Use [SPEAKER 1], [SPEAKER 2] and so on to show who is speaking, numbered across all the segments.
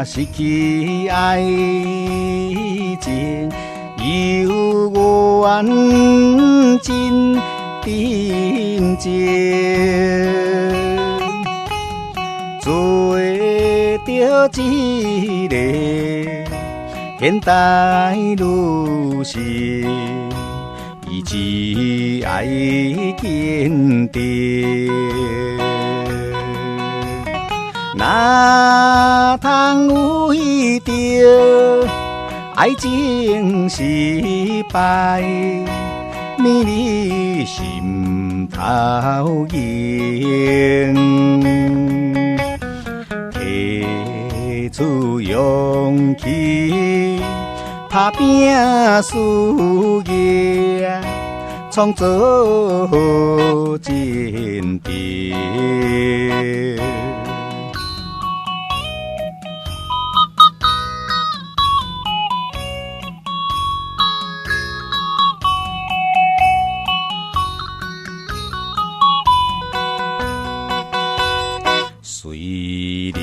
[SPEAKER 1] 我失去爱情，犹原真真情，做着一个现代女性，伊只爱坚定。哪通为着爱情失败，你的心头硬，提出勇气，打拼事业，创造真谛。虽然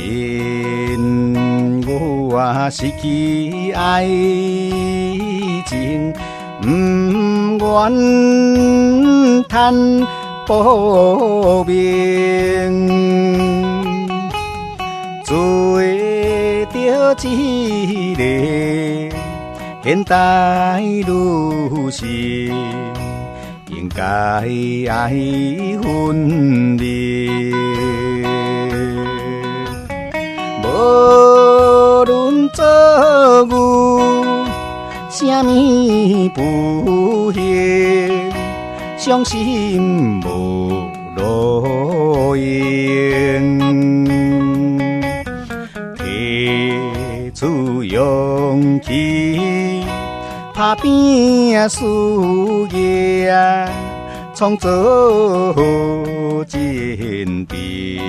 [SPEAKER 1] 我失去爱情，不愿叹报名，做着一个现代女性，应该爱分离。无论做有啥物不幸，伤心无路用，提出勇气，打拼事业，创造真谛。